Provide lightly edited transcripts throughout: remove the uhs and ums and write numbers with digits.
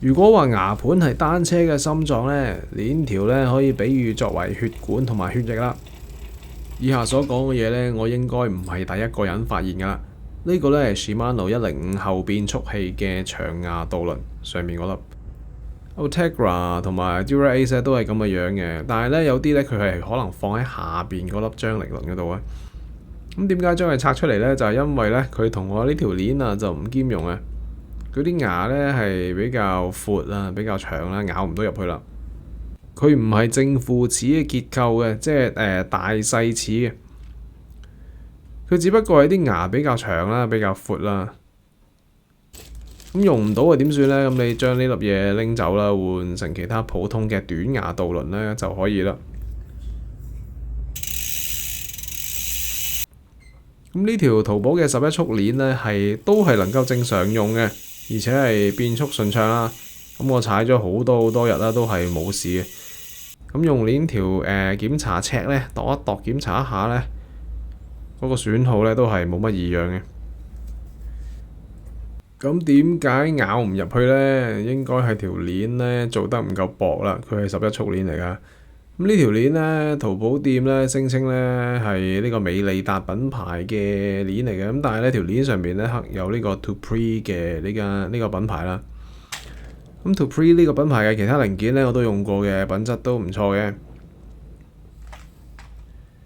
如果話牙盤係單車嘅心臟呢，鏈條呢可以比喻作為血管同埋血液啦。以下所講嘅嘢呢，我應該唔係第一個人發現㗎啦。呢個呢係 Shimano 105後變速器嘅長牙導輪上面嗰粒。Ultegra 同埋 Dura-Ace 都係咁嘅樣嘅，但係呢，有啲呢，佢係可能放喺下邊嗰粒張力輪嗰度啊。咁點解將佢拆出嚟呢？就係因為呢，佢同我呢條鏈啊就唔兼容啊。佢啲牙呢係比較闊啊，比較長啦，咬唔到入去啦。佢唔係正負齒嘅結構嘅，即係大細齒嘅。佢只不過係啲牙比較長啦，比較闊啦。咁用唔到啊，點算呢？咁你將呢粒嘢拎走啦，換成其他普通嘅短牙導輪呢就可以啦。咁呢條淘寶嘅11速鏈呢，都係能夠正常用嘅，而且係變速順暢啦。咁我踩咗好多日啦，都係冇事嘅。咁用鏈條檢查尺呢，度一度檢查一下呢，嗰個損耗呢都係冇乜異樣嘅。咁點解咬唔入去呢？應該係條鏈呢做得唔夠薄啦。佢係11速鏈嚟㗎。咁呢條鏈呢，淘寶店呢聲稱呢係呢個美利達品牌嘅鏈嚟嘅。咁但係呢條鏈上面呢刻有呢個 Tupree 嘅呢個品牌啦。咁 Tupree 呢個品牌嘅其他零件呢，我都用過嘅，品質都唔錯嘅。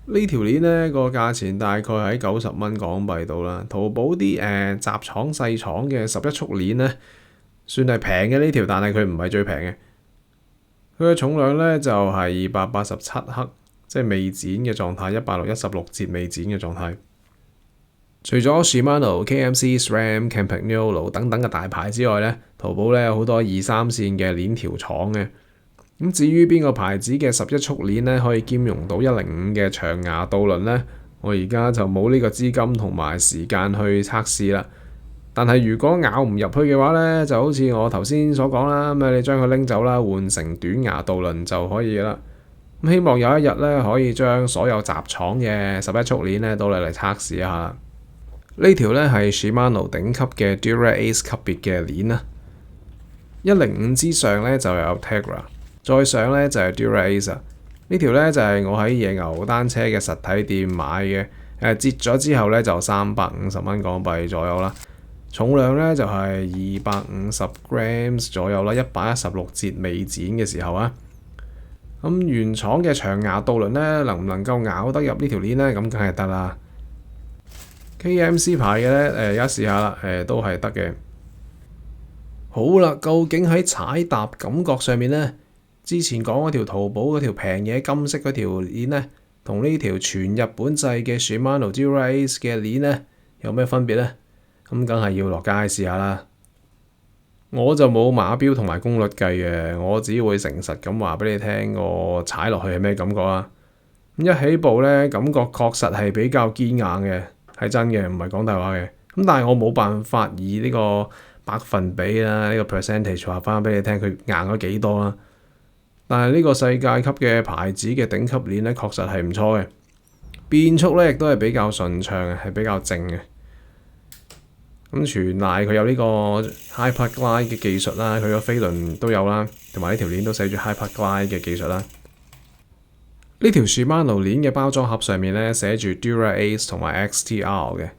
呢條鏈呢個價錢大概喺90蚊港幣度啦。淘寶啲雜廠細廠嘅11速鏈呢，算係平嘅呢條，但係佢唔係最平嘅。佢嘅重量呢就係287克，即係未剪嘅狀態，116節未剪嘅狀態。除咗 Shimano、KMC、SRAM、Campagnolo 等等嘅大牌之外呢，淘寶呢有好多2、3線嘅鏈條廠嘅。咁至於邊個牌子嘅11速鏈呢可以兼容到105嘅長牙導輪呢？我而家就冇呢個資金同埋時間去測試啦。但係如果咬唔入去嘅話呢，就好似我頭先所講啦，咁你將佢拎走啦，換成短牙導輪就可以啦。咁希望有一日呢，可以將所有雜廠嘅11速鏈呢都嚟測試一下。呢條呢係 Shimano 頂級嘅 Dura-Ace 級別嘅鏈啦。105之上呢就有 Ultegra， 再上呢就係 Dura-Ace。呢條呢就係我喺野牛單車嘅實體店買嘅，折咗之後呢就350蚊港幣左右啦。重量呢就係250 grams 左右啦，116節未剪嘅時候啊。咁原廠嘅長牙導輪呢，能唔能夠咬得入呢條鏈呢？咁梗係得啦。KMC 牌嘅呢，而家試下啦，都係得嘅。好啦，究竟喺踩踏感覺上面呢，之前講嗰條淘寶嗰條平嘢金色嗰條鏈呢，同呢條全日本製嘅 Shimano Dura-Ace 嘅鏈呢，有咩分別呢？咁梗係要落街試下啦。我就冇碼錶同埋功率計嘅，我只會誠實咁話俾你聽，我踩落去係咩感覺啊。咁一起步呢，感覺確實係比較堅硬嘅，係真嘅，唔係講大話嘅。咁但係我冇辦法以呢個百分比啦，呢個 percentage 話翻俾你聽，佢硬咗幾多啦。但係呢個世界級嘅牌子嘅頂級鏈呢，確實係唔錯嘅。變速呢亦都係比較順暢嘅，係比較靜嘅。咁全賴佢有呢個 Hyperglide 嘅技術啦，佢個飛輪都有啦，同埋呢條鏈都寫住 Hyperglide 嘅技術啦。呢條 Shimano 鏈嘅包裝盒上面呢，寫住 Dura-Ace 同埋 XTR 嘅，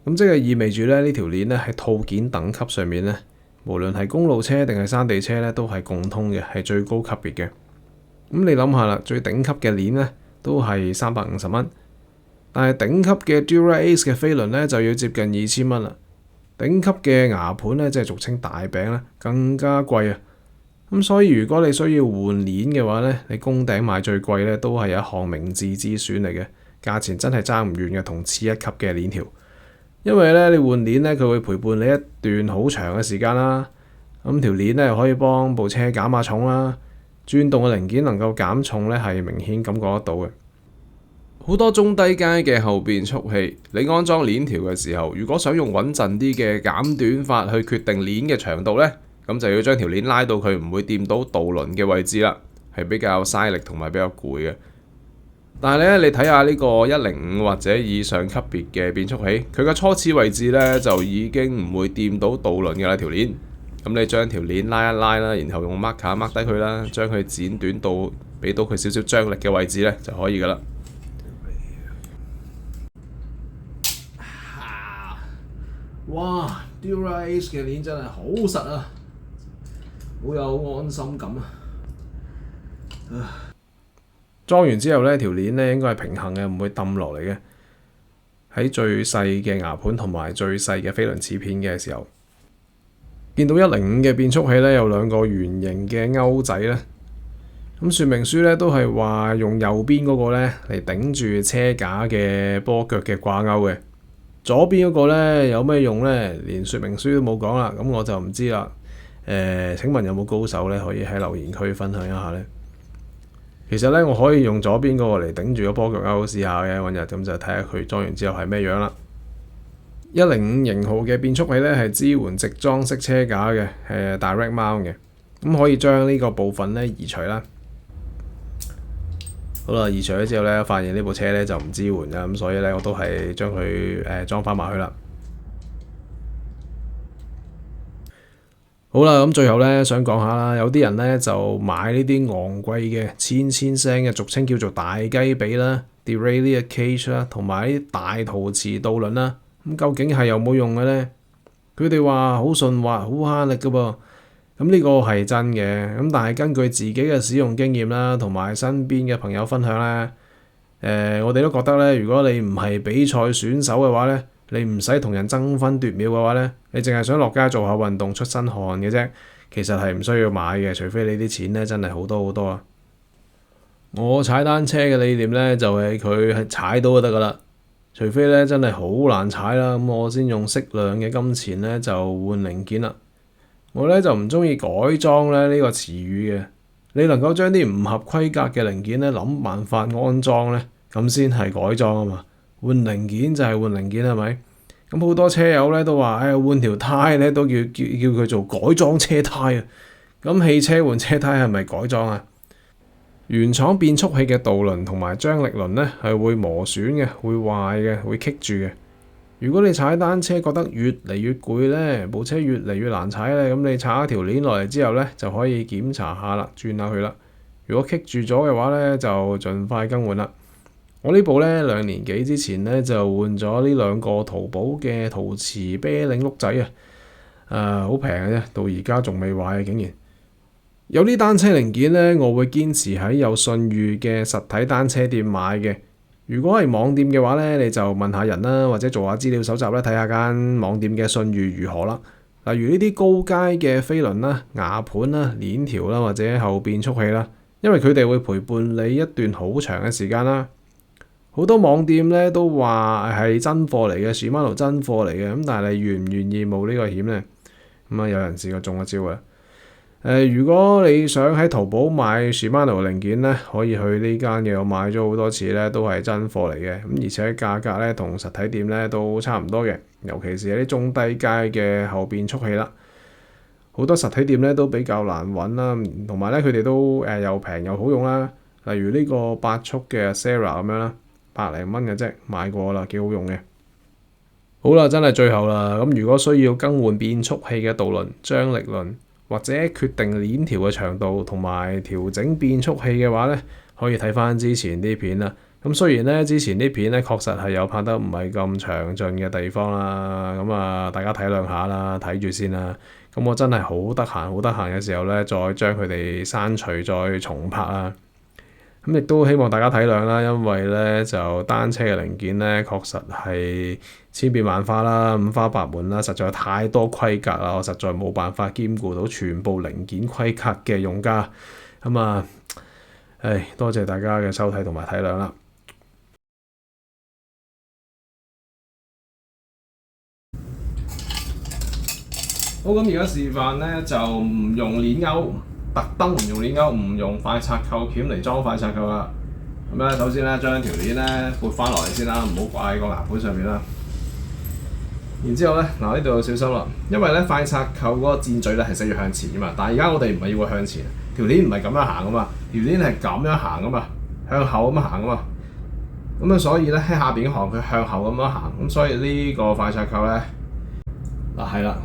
咁即係意味住咧呢條鏈呢喺套件等級上面呢，無論係公路車定係山地車呢，都係共通嘅，係最高級別嘅。咁你諗下啦，最頂級嘅鏈呢都係350蚊，但係頂級嘅 Dura-Ace 嘅飛輪呢就要接近2000蚊啦。頂級嘅牙盤呢，即係俗稱大餅呢，更加貴啊！咁所以如果你需要換鏈嘅話呢，你攻頂買最貴呢，都係一項明智之選嚟嘅，價錢真係爭唔遠嘅，同次一級嘅鏈條。因為呢，你換鏈呢，佢會陪伴你一段好長嘅時間啦。咁條鏈呢，又可以幫部車減下重啦，轉動嘅零件能夠減重呢，係明顯感覺得到嘅。好多中低階嘅後變速器，你安裝鏈條嘅時候，如果想用穩陣啲嘅減短法去決定鏈嘅長度呢，咁就要將條鏈拉到佢唔會掂到導輪嘅位置啦，係比較嘥力同埋比較攰嘅。但係咧，你睇下呢個105或者以上級別嘅變速器，佢嘅初始位置呢，就已經唔會掂到導輪嘅啦條鏈。咁你將條鏈拉一拉啦，然後用 marker mark 低佢啦，將佢剪短到俾到佢少少張力嘅位置呢，就可以噶啦。哇 Dura Ace 嘅鏈真係好實啊，好有安心感啊！裝完之後呢，條鏈呢應該係平衡嘅，唔會抌落嚟嘅。喺最細嘅牙盤同埋最細嘅飛輪齒片嘅時候，見到105嘅變速器呢，有兩個圓形嘅勾仔呢。咁說明書呢都係話用右邊嗰個呢嚟頂住車架嘅波腳嘅掛鈎嘅。左邊嗰個呢有咩用呢？連說明書都冇講啦，咁我就唔知啦。請問有冇高手呢？可以喺留言區分享一下呢？其實呢，我可以用左邊嗰個嚟頂住個波腳鈎試下嘅，揾日咁就睇下佢裝完之後係咩樣啦。105型號嘅變速器呢係支援直裝式車架嘅，係 direct mount 嘅，咁可以將呢個部分呢移除啦。好啦，移除咗之後呢，發現呢部車呢就唔支援啦，咁所以呢，我都係將佢裝翻埋去啦。好啦，咁最後呢，想講下啦，有啲人呢就買呢啲昂貴嘅千聲嘅，俗稱叫做大雞髀啦 derailleur cage 啦，同埋啲大陶瓷導輪啦，咁究竟係有冇用嘅呢？佢哋話好順滑，好慳力噶噃。咁呢個係真嘅，咁但係根據自己嘅使用經驗啦，同埋身邊嘅朋友分享咧，我哋都覺得咧，如果你唔係比賽選手嘅話咧，你唔使同人爭分奪秒嘅話咧，你淨係想落街做下運動出身汗嘅啫，其實係唔需要買嘅，除非你啲錢咧真係好多好多啊！我踩單車嘅理念咧就係佢係踩到就得噶啦，除非咧真係好難踩啦，咁我先用適量嘅金錢咧就換零件啦。我咧就唔中意改裝咧呢個詞語嘅，你能夠將啲唔合規格嘅零件咧諗辦法安裝咧，咁先係改裝啊嘛。換零件就係換零件係咪？咁好多車友咧都話，換條胎咧都叫佢做改裝車胎啊。咁汽車換車胎係咪改裝啊？原廠變速器嘅導輪同埋張力輪咧係會磨損嘅，會壞嘅，會棘住嘅。如果你踩單車覺得越嚟越攰呢，部車越嚟越難踩呢，咁你拆一條鏈落嚟之後呢，就可以檢查下啦，轉下佢啦。如果棘住咗嘅話呢，就盡快更換啦。我呢部呢2年幾之前呢，就換咗呢2個淘寶嘅陶瓷啤領碌仔啊，好平嘅啫，到而家仲未壞，竟然。有啲單車零件呢，我會堅持喺有信譽嘅實體單車店買嘅。如果係網店嘅話呢，你就問下人啦，或者做下資料搜集啦，睇下間網店嘅信譽如何啦。例如呢啲高階嘅飛輪啦、牙盤啦、鏈條啦，或者後變速器啦，因為佢哋會陪伴你一段好長嘅時間啦。好多網店呢都話係真貨嚟嘅，Shimano 真貨嚟嘅，咁但係你願唔願意冒呢個險呢？咁有人試過中咗招啊！如果你想喺淘寶買 Shimano 零件呢，可以去呢間嘅，我買咗好多次呢，都係真貨嚟嘅。咁而且價格呢，同實體店呢都差唔多嘅，尤其是係啲中低階嘅後變速器啦。好多實體店呢都比較難揾啦，同埋呢，佢哋都又平又好用啦。例如呢個8速嘅 Serra 咁樣啦，100零蚊嘅啫，買過啦，幾好用嘅。好啦，真係最後啦。咁如果需要更換變速器嘅導輪、張力輪，或者決定鏈條嘅長度同埋調整變速器嘅話呢，可以睇翻之前啲片啦。咁雖然呢，之前啲片呢確實係有拍得唔係咁詳盡嘅地方啦，咁大家體諒下啦，睇住先啦。咁我真係好得閒嘅時候呢，再將佢哋刪除再重拍啦。咁亦都希望大家體諒啦，因為呢就單車嘅零件呢確實係千變萬化啦，五花八門啦，實在太多規格啦，我實在冇辦法兼顧到全部零件規格嘅用家。多謝大家嘅收睇同埋體諒啦。好，咁而家示範呢，就唔用鏈鈎。特登唔用鏈鈎，唔用快拆扣鉗嚟裝快拆扣啦。咁咧，首先咧將條鏈咧撥翻落嚟先啦，唔好掛喺個牙盤上面啦。然之後咧，呢度小心啦，因為咧快拆扣嗰個箭嘴咧係寫住向前噶嘛，但係而家我哋唔係要佢向前，條鏈唔係咁樣行噶嘛，條鏈係咁樣行噶嘛，向後咁樣行噶嘛。咁所以咧喺下邊行佢向後咁樣行，咁所以呢個快拆扣咧係啦，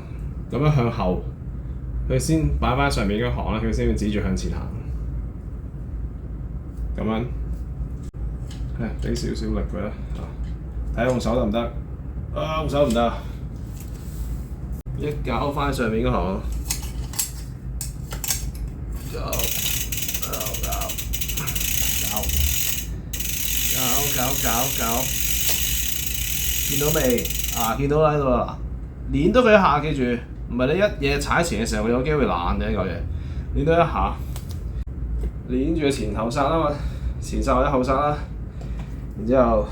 咁樣向後。佢先擺翻上面嗰行咧，佢先會指住向前行。咁樣，俾少少力佢啦，睇下用手得唔得？用手唔得，一搞翻上面嗰行，搞，見到未？見到啦喺度啦，攣多佢一下，記住，唔係你一嘢踩前嘅時候，佢有機會爛嘅呢嚿嘢，攣多一下，攣住佢前後剎啊嘛，前剎或者後剎啦，然之後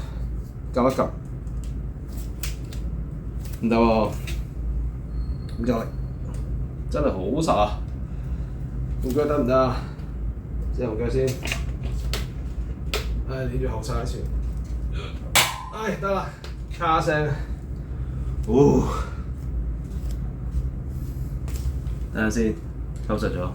撳一撳，唔得喎，唔夠力，真係好實啊！換腳得唔得啊？先換腳先，攣住後剎先，得啦，咔聲，等陣先，收實咗。